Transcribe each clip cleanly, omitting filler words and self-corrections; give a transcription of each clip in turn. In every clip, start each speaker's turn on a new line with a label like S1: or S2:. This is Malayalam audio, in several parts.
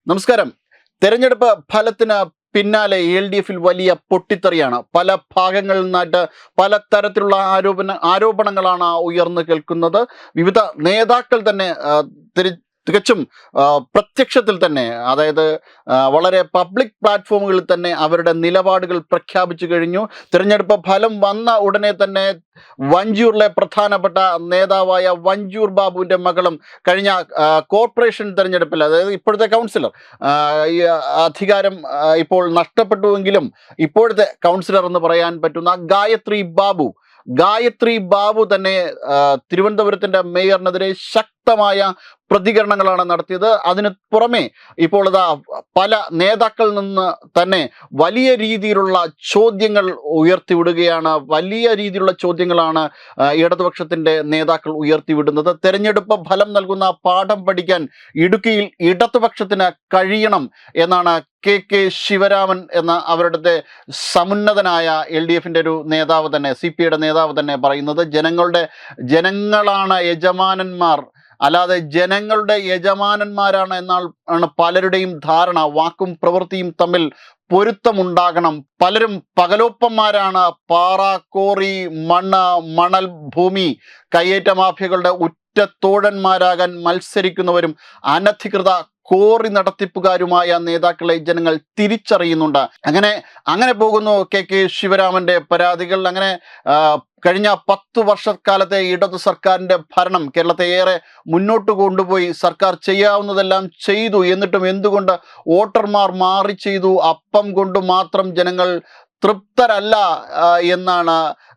S1: നമസ്കാരം. തെരഞ്ഞെടുപ്പ് ഫലത്തിന് പിന്നാലെ LDF-ൽ വലിയ പൊട്ടിത്തെറിയാണ്. പല ഭാഗങ്ങളിൽ നിന്നായിട്ട് പലതരത്തിലുള്ള ആരോപണങ്ങളാണ് ഉയർന്നു കേൾക്കുന്നത്. വിവിധ നേതാക്കൾ തന്നെ തികച്ചും പ്രത്യക്ഷത്തിൽ തന്നെ, അതായത് വളരെ പബ്ലിക് പ്ലാറ്റ്ഫോമുകളിൽ തന്നെ അവരുടെ നിലപാടുകൾ പ്രഖ്യാപിച്ചു കഴിഞ്ഞു. തിരഞ്ഞെടുപ്പ് ഫലം വന്ന ഉടനെ തന്നെ വഞ്ചൂരിലെ പ്രധാനപ്പെട്ട നേതാവായ വഞ്ചൂർ ബാബുവിൻ്റെ മകളും കഴിഞ്ഞ കോർപ്പറേഷൻ തെരഞ്ഞെടുപ്പിൽ, അതായത് ഇപ്പോഴത്തെ കൗൺസിലർ, ഈ അധികാരം ഇപ്പോൾ നഷ്ടപ്പെട്ടുവെങ്കിലും ഇപ്പോഴത്തെ കൗൺസിലർ എന്ന് പറയാൻ പറ്റുന്ന ഗായത്രി ബാബു തന്നെ തിരുവനന്തപുരത്തിൻ്റെ മേയറിനെതിരെ ശക്തമായ പ്രതികരണങ്ങളാണ് നടത്തിയത്. അതിന് പുറമെ ഇപ്പോൾ പല നേതാക്കളിൽ നിന്ന് തന്നെ വലിയ രീതിയിലുള്ള ചോദ്യങ്ങൾ ഉയർത്തിവിടുകയാണ്. വലിയ രീതിയിലുള്ള ചോദ്യങ്ങളാണ് ഇടതുപക്ഷത്തിൻ്റെ നേതാക്കൾ ഉയർത്തിവിടുന്നത്. തെരഞ്ഞെടുപ്പ് ഫലം നൽകുന്ന പാഠം പഠിക്കാൻ ഇടുക്കിയിൽ ഇടതുപക്ഷത്തിന് കഴിയണം എന്നാണ് KK ശിവരാമൻ എന്ന അവരുടെ സമുന്നതനായ LDF-ന്റെ ഒരു നേതാവ് തന്നെ, CPI-യുടെ നേതാവ് തന്നെ പറയുന്നത്. ജനങ്ങളാണ് യജമാനന്മാർ, അല്ലാതെ ജനങ്ങളുടെ യജമാനന്മാരാണ് എന്നാണ് പലരുടെയും ധാരണ. വാക്കും പ്രവൃത്തിയും തമ്മിൽ പൊരുത്തമുണ്ടാകണം. പലരും പകലോപ്പന്മാരാണ്. പാറ, കോറി, മണൽ, ഭൂമി കയ്യേറ്റ മാഫിയകളുടെ ഉറ്റത്തോഴന്മാരാകാൻ മത്സരിക്കുന്നവരും അനധികൃത കോറി നടത്തിപ്പുകാരുമായ നേതാക്കളെ ജനങ്ങൾ തിരിച്ചറിയുന്നുണ്ട്. അങ്ങനെ പോകുന്നു KK ശിവരാമന്റെ പരാതികൾ. അങ്ങനെ കഴിഞ്ഞ 10 വർഷക്കാലത്തെ ഇടതു സർക്കാരിൻ്റെ ഭരണം കേരളത്തെ ഏറെ മുന്നോട്ട് കൊണ്ടുപോയി. സർക്കാർ ചെയ്യാവുന്നതെല്ലാം ചെയ്തു. എന്നിട്ടും എന്തുകൊണ്ട് വോട്ടർമാർ മാറി ചെയ്തു? അപ്പം കൊണ്ട് മാത്രം ജനങ്ങൾ തൃപ്തരല്ല എന്നാണ്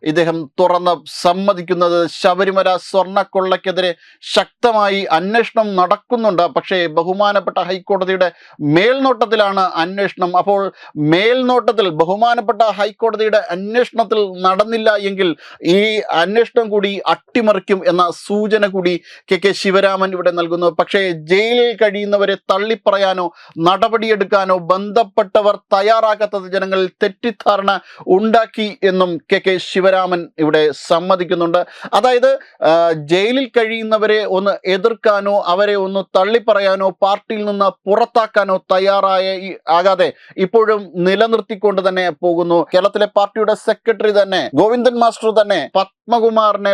S1: ഇദ്ദേഹം തുറന്ന് സമ്മതിക്കുന്നത്. ശബരിമല സ്വർണ്ണക്കൊള്ളയ്ക്കെതിരെ ശക്തമായി അന്വേഷണം നടക്കുന്നുണ്ട്. പക്ഷേ ബഹുമാനപ്പെട്ട ഹൈക്കോടതിയുടെ മേൽനോട്ടത്തിലാണ് അന്വേഷണം. അപ്പോൾ ബഹുമാനപ്പെട്ട ഹൈക്കോടതിയുടെ അന്വേഷണത്തിൽ നടന്നില്ല എങ്കിൽ ഈ അന്വേഷണം കൂടി അട്ടിമറിക്കും എന്ന സൂചന കൂടി KK ശിവരാമൻ ഇവിടെ നൽകുന്നു. പക്ഷേ ജയിലിൽ കഴിയുന്നവരെ തള്ളിപ്പറയാനോ നടപടിയെടുക്കാനോ ബന്ധപ്പെട്ടവർ തയ്യാറാക്കാത്തത് ജനങ്ങളിൽ തെറ്റിദ്ധാരണ ഉണ്ടാക്കി എന്നും KK ശിവരാമൻ ഇവിടെ സമ്മതിക്കുന്നുണ്ട്. അതായത് ജയിലിൽ കഴിയുന്നവരെ ഒന്ന് എതിർക്കാനോ അവരെ ഒന്ന് തള്ളിപ്പറയാനോ പാർട്ടിയിൽ നിന്ന് പുറത്താക്കാനോ ആകാതെ ഇപ്പോഴും നിലനിർത്തിക്കൊണ്ട് തന്നെ പോകുന്നു. കേരളത്തിലെ പാർട്ടിയുടെ സെക്രട്ടറി തന്നെ ഗോവിന്ദൻ മാസ്റ്റർ തന്നെ പത്മകുമാറിനെ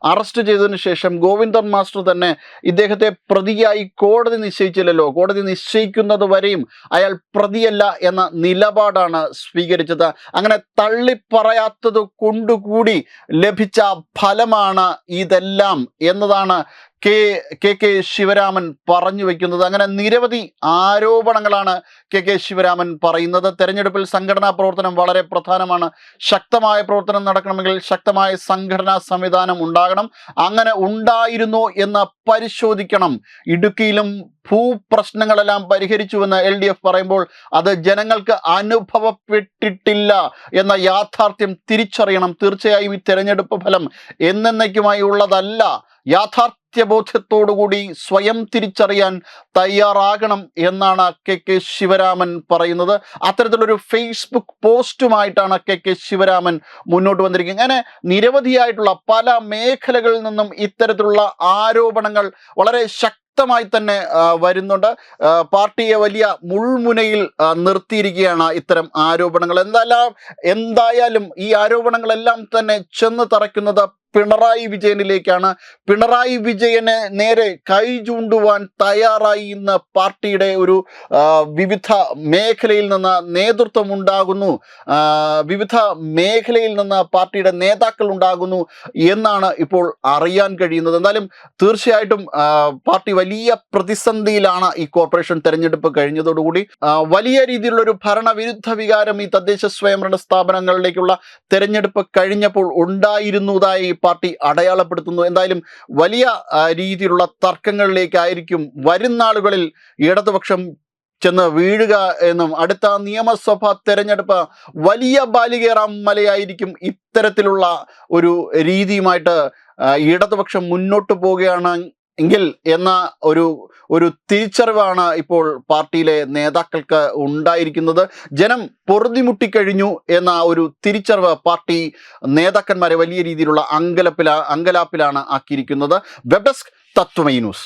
S1: അറസ്റ്റ് ചെയ്തതിനു ശേഷം ഗോവിന്ദൻ മാസ്റ്റർ തന്നെ ഇദ്ദേഹത്തെ പ്രതിയായി കോടതി നിശ്ചയിച്ചില്ലല്ലോ. കോടതി നിശ്ചയിക്കുന്നത് വരെയും അയാൾ പ്രതിയല്ല എന്ന നിലപാടാണ് സ്വീകരിച്ചത്. അങ്ങനെ തള്ളിപ്പറയാത്തത് കൊണ്ടുകൂടി ലഭിച്ച ഫലമാണ് ഇതെല്ലാം എന്നതാണ് KK ശിവരാമൻ പറഞ്ഞു വയ്ക്കുന്നത്. അങ്ങനെ നിരവധി ആരോപണങ്ങളാണ് KK ശിവരാമൻ പറയുന്നത്. തെരഞ്ഞെടുപ്പിൽ സംഘടനാ പ്രവർത്തനം വളരെ പ്രധാനമാണ്. ശക്തമായ പ്രവർത്തനം നടക്കണമെങ്കിൽ ശക്തമായ സംഘടനാ സംവിധാനം ഉണ്ടാകണം. അങ്ങനെ ഉണ്ടായിരുന്നോ എന്ന് പരിശോധിക്കണം. ഇടുക്കിയിലും ഭൂപ്രശ്നങ്ങളെല്ലാം പരിഹരിച്ചുവെന്ന് LDF പറയുമ്പോൾ അത് ജനങ്ങൾക്ക് അനുഭവപ്പെട്ടിട്ടില്ല എന്ന യാഥാർത്ഥ്യം തിരിച്ചറിയണം. തീർച്ചയായും ഈ തെരഞ്ഞെടുപ്പ് ഫലം എന്നേക്കുമായി ഉള്ളതല്ല. യാഥാർത്ഥ്യബോധ്യത്തോടുകൂടി സ്വയം തിരിച്ചറിയാൻ തയ്യാറാകണം എന്നാണ് KK ശിവരാമൻ പറയുന്നത്. അത്തരത്തിലൊരു ഫേസ്ബുക്ക് പോസ്റ്റുമായിട്ടാണ് KK ശിവരാമൻ മുന്നോട്ട് വന്നിരിക്കുന്നത്. അങ്ങനെ നിരവധിയായിട്ടുള്ള പല മേഖലകളിൽ നിന്നും ഇത്തരത്തിലുള്ള ആരോപണങ്ങൾ വളരെ ശക്തമായി തന്നെ വരുന്നുണ്ട്. പാർട്ടിയെ വലിയ മുൾമുനയിൽ നിർത്തിയിരിക്കുകയാണ് ഇത്തരം ആരോപണങ്ങൾ. എന്തായാലും ഈ ആരോപണങ്ങളെല്ലാം തന്നെ ചെന്ന് തറയ്ക്കുന്നത് പിണറായി വിജയനിലേക്കാണ്. പിണറായി വിജയന് നേരെ കൈ ചൂണ്ടുവാൻ തയ്യാറായി ഇന്ന് പാർട്ടിയുടെ ഒരു വിവിധ മേഖലയിൽ നിന്ന് നേതൃത്വം ഉണ്ടാകുന്നു, വിവിധ മേഖലയിൽ നിന്ന് പാർട്ടിയുടെ നേതാക്കൾ ഉണ്ടാകുന്നു എന്നാണ് ഇപ്പോൾ അറിയാൻ കഴിയുന്നത്. എന്തായാലും തീർച്ചയായിട്ടും പാർട്ടി വലിയ പ്രതിസന്ധിയിലാണ്. ഈ കോർപ്പറേഷൻ തെരഞ്ഞെടുപ്പ് കഴിഞ്ഞതോടുകൂടി വലിയ രീതിയിലുള്ള ഒരു ഭരണവിരുദ്ധ വികാരം ഈ തദ്ദേശ സ്വയംഭരണ സ്ഥാപനങ്ങളിലേക്കുള്ള തെരഞ്ഞെടുപ്പ് കഴിഞ്ഞപ്പോൾ ഉണ്ടായിരുന്നതായി പാർട്ടി അടയാളപ്പെടുത്തുന്നു. എന്തായാലും വലിയ രീതിയിലുള്ള തർക്കങ്ങളിലേക്കായിരിക്കും വരും നാളുകളിൽ ഇടതുപക്ഷം ചെന്ന് വീഴുക എന്നും അടുത്ത നിയമസഭാ തെരഞ്ഞെടുപ്പ് വലിയ ബാലികേറാം മലയായിരിക്കും ഇത്തരത്തിലുള്ള ഒരു രീതിയുമായിട്ട് ഇടതുപക്ഷം മുന്നോട്ട് പോവുകയാണ് എങ്കിൽ എന്ന ഒരു തിരിച്ചറിവാണ് ഇപ്പോൾ പാർട്ടിയിലെ നേതാക്കൾക്ക് ഉണ്ടായിരിക്കുന്നത്. ജനം പൊറുതിമുട്ടിക്കഴിഞ്ഞു എന്ന ഒരു തിരിച്ചറിവ് പാർട്ടി നേതാക്കന്മാരെ വലിയ രീതിയിലുള്ള അങ്കലാപ്പിലാണ് ആക്കിയിരിക്കുന്നത്. Web desk Tatwamayi news.